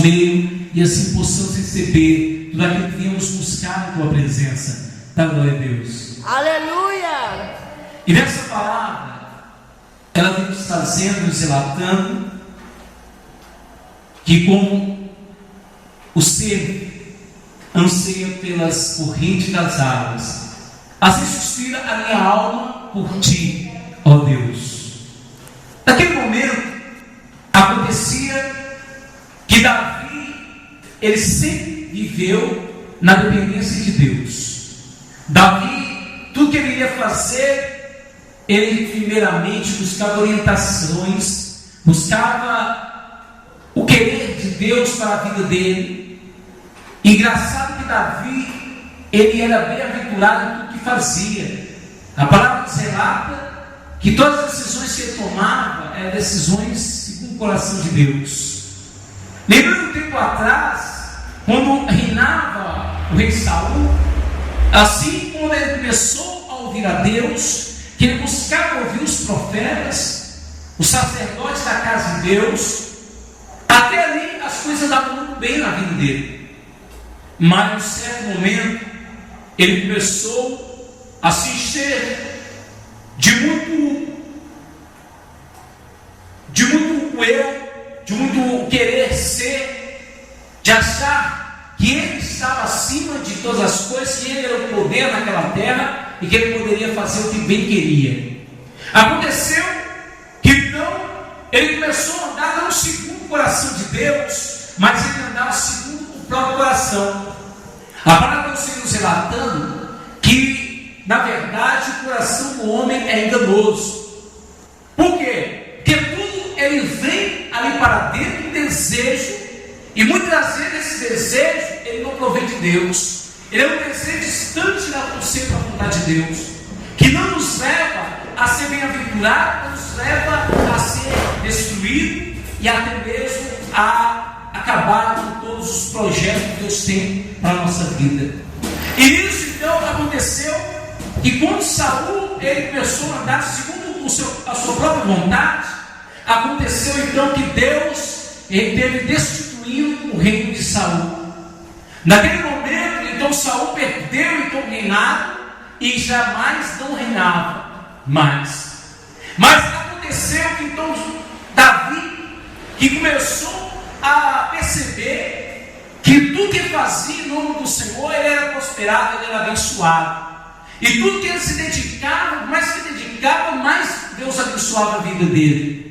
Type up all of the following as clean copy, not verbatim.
meio, e assim possamos receber tudo aquilo que viemos buscar na tua presença. Dá glória a Deus. Aleluia! E nessa palavra, ela vem nos trazendo, nos relatando, que como o ser anseia pelas correntes das águas, assim suspira a minha alma por ti, ó Deus. Naquele momento, acontecia que Davi, ele sempre viveu na dependência de Deus. Davi, tudo que ele ia fazer, ele primeiramente buscava orientações, buscava o querer de Deus para a vida dele. Engraçado que Davi, ele era bem-aventurado em tudo que fazia. A palavra nos relata que todas as decisões que ele tomava eram decisões segundo o coração de Deus. Lembrando um tempo atrás, quando reinava o rei Saul, assim quando ele começou a ouvir a Deus, que ele buscava ouvir os profetas, os sacerdotes da casa de Deus, até ali as coisas andavam muito bem na vida dele. Mas em um certo momento, ele começou a se encher de muito eu, de muito querer ser, de achar que ele estava acima de todas as coisas, que ele era o poder naquela terra e que ele poderia fazer o que bem queria. Aconteceu que então ele começou a andar não segundo o coração de Deus, mas ele andava segundo o próprio coração. A palavra do Senhor nos relatando que, na verdade, o coração do homem é enganoso. Por quê? Porque tudo ele vem ali para dentro do desejo, e muitas das vezes esse desejo ele não provém de Deus. Ele é um desejo distante da vontade de Deus, que não nos leva a ser bem-aventurado, nos leva a ser destruído e até mesmo a acabar com todos os projetos que Deus tem para a nossa vida. E isso então aconteceu, e quando Saul ele começou a andar segundo a sua própria vontade, aconteceu então que Deus ele teve destituindo o reino de Saul. Naquele momento então Saul perdeu então o reinado e jamais não reinava mais. Mas aconteceu que então Davi, que começou a perceber que tudo que ele fazia em nome do Senhor, ele era prosperado, ele era abençoado. E tudo que ele se dedicava, mais se dedicava, mais Deus abençoava a vida dele.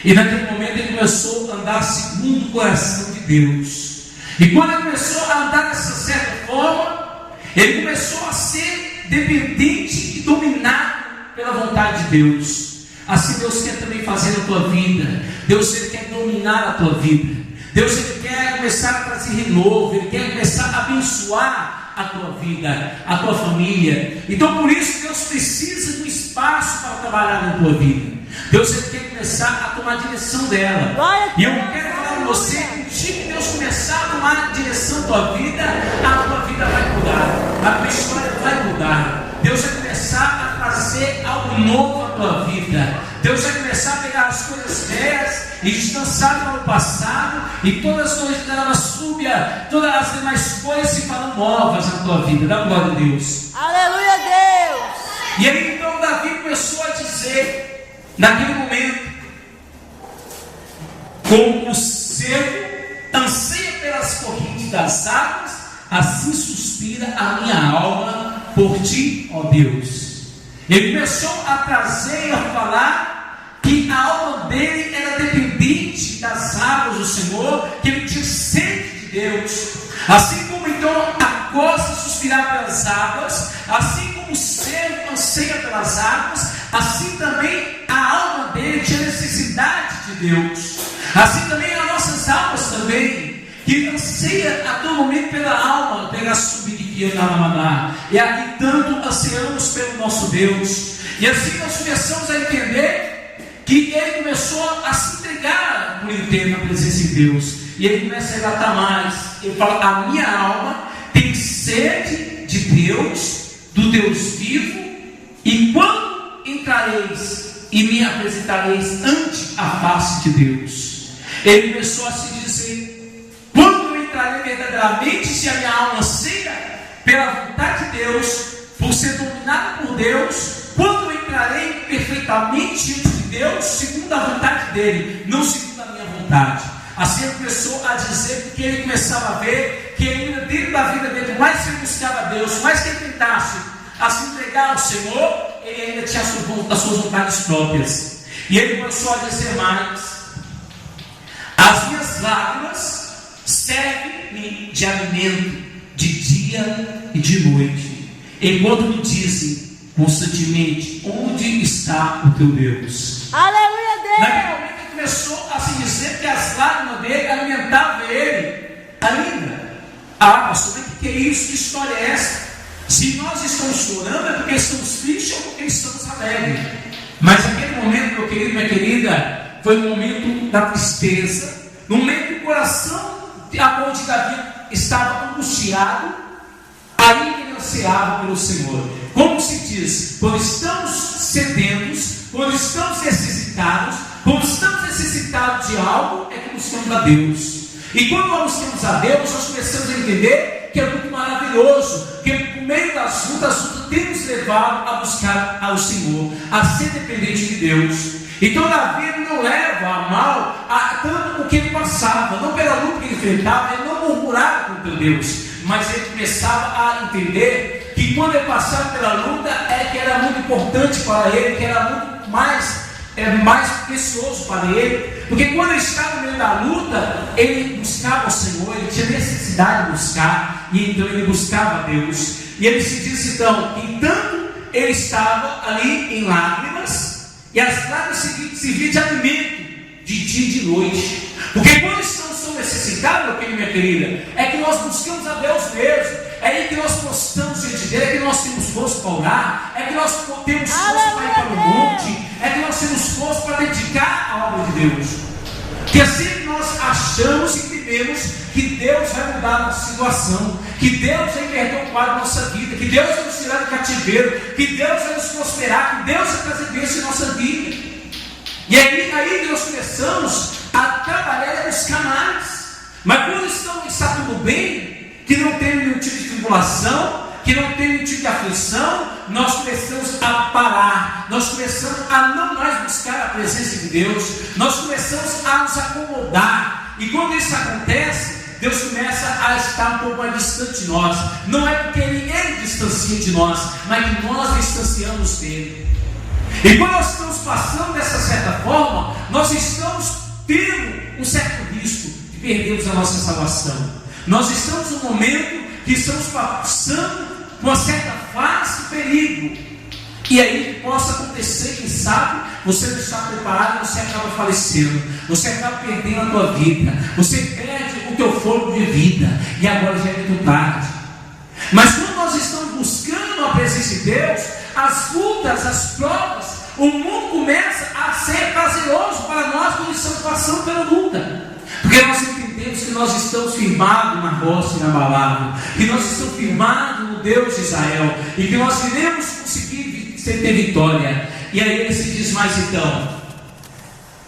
E naquele momento ele começou a andar segundo o coração de Deus. E quando ele começou a andar dessa certa forma, ele começou a ser dependente e dominado pela vontade de Deus. Assim Deus quer também fazer na tua vida. Deus ele quer dominar a tua vida. Deus ele quer começar a trazer renovo. Ele quer começar a abençoar a tua vida, a tua família. Então por isso Deus precisa de um espaço para trabalhar na tua vida. Deus ele quer começar a tomar a direção dela. E eu quero falar com você, que o dia que Deus começar a tomar a direção da tua vida, a tua vida vai mudar, a tua história vai mudar. Deus vai começar a trazer algo novo à tua vida. Deus vai começar a pegar as coisas velhas e distanciar para o passado, e todas as coisas da súbia, todas as demais coisas se farão novas na tua vida. Dá glória a Deus. Aleluia, Deus. E aí então Davi começou a dizer, naquele momento, como o cervo anseia pelas correntes das águas, assim suspira a minha alma por ti, ó Deus. Ele começou a trazer e a falar que a alma dele era dependente das águas do Senhor, que ele tinha sede de Deus. Assim como então a costa suspirar pelas águas, assim como o cervo anseia pelas águas, assim também a alma dele tinha necessidade de Deus. Assim também as nossas almas também, que anseia a todo momento pela alma, pela subida. E aqui tanto ansiamos pelo nosso Deus. E assim nós começamos a entender que ele começou a se entregar por inteiro na presença de Deus. E ele começa a relatar mais. Ele fala: a minha alma tem sede de Deus, do Deus vivo. E quando entrareis e me apresentareis ante a face de Deus? Ele começou a se dizer: verdadeiramente, se a minha alma anseia pela vontade de Deus, por ser dominado por Deus, quando eu entrarei perfeitamente diante de Deus, segundo a vontade dele, não segundo a minha vontade. Assim ele começou a dizer que ele começava a ver que ainda dentro da vida dele, mais que ele buscava a Deus, mais que ele tentasse a se entregar ao Senhor, ele ainda tinha as suas vontades próprias. E ele começou a dizer mais: as minhas lágrimas servem-me de alimento de dia e de noite, enquanto me dizem constantemente: onde está o teu Deus? Aleluia, Deus. Naquele momento ele começou a se dizer que as lágrimas dele alimentavam ele ainda. Pastor, mas o que é isso? Que história é essa? Se nós estamos chorando é porque estamos tristes ou porque estamos alegres. Mas aquele momento, meu querido, minha querida, foi um momento da tristeza, no momento que o coração de Davi estava angustiado, aí ele ansiava pelo Senhor. Como se diz, quando estamos sedentos, quando estamos necessitados, de algo, é que buscamos a Deus. E quando nós buscamos a Deus, nós começamos a entender que é muito maravilhoso, que por meio das lutas temos levado a buscar ao Senhor, a ser dependente de Deus. Então Davi não leva a mal tanto o que ele passava, não pela luta que ele enfrentava, ele não murmurava contra Deus, mas ele começava a entender que quando ele passava pela luta, é que era muito importante para ele, que era muito mais precioso para ele, porque quando ele estava no meio da luta, ele buscava o Senhor, ele tinha necessidade de buscar, e então ele buscava a Deus. E ele se diz então, que tanto ele estava ali em lágrimas, e as lágrimas serviam de alimento de dia e de noite, porque quando estamos tão necessitados, meu querido, minha querida, é que nós buscamos a Deus mesmo. É aí que nós postamos diante dele, é que nós temos força para orar, é que nós temos força para ir para o monte, é que nós temos força para dedicar a obra de Deus. Porque assim nós achamos e entendemos que Deus vai mudar a nossa situação, que Deus vai inverter o quadro da nossa vida, que Deus vai nos tirar do cativeiro, que Deus vai nos prosperar, que Deus vai trazer bênção em nossa vida. E aí que nós começamos a trabalhar e a buscar mais. Mas quando está tudo bem, que não tem nenhum tipo de tribulação, que não tem nenhum tipo de aflição, nós começamos a parar, nós começamos a não mais buscar a presença de Deus, nós começamos a nos acomodar, e quando isso acontece, Deus começa a estar um pouco mais distante de nós. Não é porque Ele distancia de nós, mas que nós distanciamos dele. E quando nós estamos passando dessa certa forma, nós estamos tendo um certo risco de perdermos a nossa salvação. Nós estamos num momento que estamos passando uma certa fase de perigo. E aí possa acontecer, quem sabe, você não está preparado, você acaba falecendo, você acaba perdendo a tua vida, você perde o teu fôlego de vida, e agora já é muito tarde. Mas quando nós estamos buscando a presença de Deus, as lutas, as provas, o mundo começa a ser prazeroso para nós quando estamos passando pela luta. Porque nós entendemos que nós estamos firmados na rocha inabalável, que nós estamos firmados no Deus de Israel, e que nós iremos conseguir ter vitória. E aí ele se diz mais então,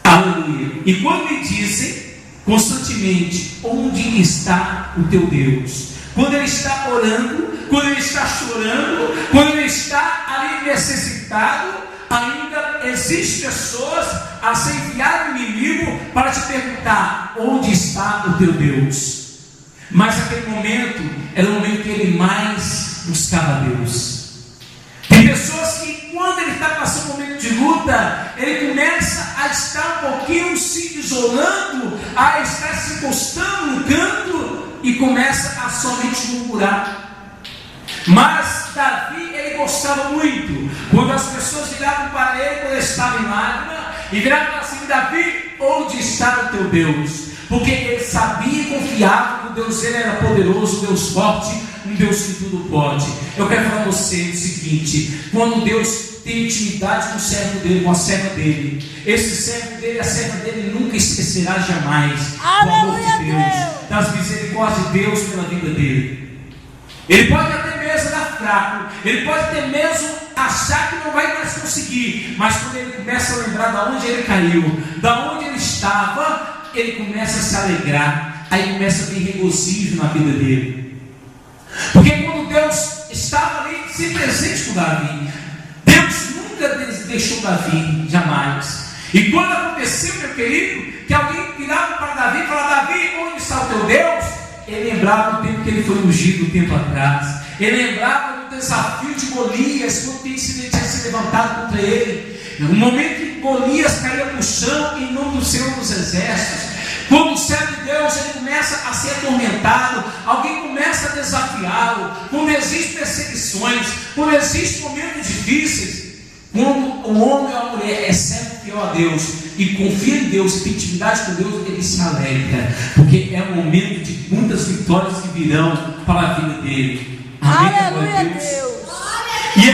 aleluia. E quando me dizem constantemente: onde está o teu Deus? Quando ele está orando, quando ele está chorando, quando ele está ali necessitado, ainda existem pessoas a ser enviado o inimigo para te perguntar: onde está o teu Deus? Mas naquele momento era o momento que ele mais buscava a Deus. Tem pessoas que quando ele está passando um momento de luta, ele começa a estar um pouquinho se isolando, a estar se encostando no canto e começa a somente murmurar. Mas Davi, ele gostava muito quando as pessoas viravam para ele quando ele estava em lágrima e viravam assim: Davi, onde está o teu Deus? Porque ele sabia e confiava que o Deus dele era poderoso, um Deus forte, um Deus que tudo pode. Eu quero falar a você o seguinte: quando Deus tem intimidade com o servo dele, com a serva dele, esse servo dele, a serva dele nunca esquecerá jamais do amor de Deus, das misericórdias de Deus pela vida dele. Ele pode até mesmo dar fraco, ele pode até mesmo achar que não vai mais conseguir, mas quando ele começa a lembrar de onde ele caiu, de onde ele estava, ele começa a se alegrar, aí começa a vir regozijo na vida dele. Porque quando Deus estava ali, se presente com Davi, Deus nunca deixou Davi, jamais. E quando aconteceu, meu querido, que alguém virava para Davi e falava: Davi, onde está o teu Deus? Ele lembrava do tempo que ele foi ungido um tempo atrás. Ele lembrava do desafio de Golias, quando ele tinha se levantado contra ele. No momento que Golias caía no chão em nome do Senhor dos Exércitos. Quando o servo de Deus ele começa a ser atormentado, alguém começa a desafiá-lo, quando existem perseguições, quando existem momentos difíceis, quando o homem ou a mulher é servo fiel a Deus e confia em Deus e tem intimidade com Deus, ele se alegra, porque é um momento de muitas vitórias que virão para a vida dele. Amém, aleluia, Deus.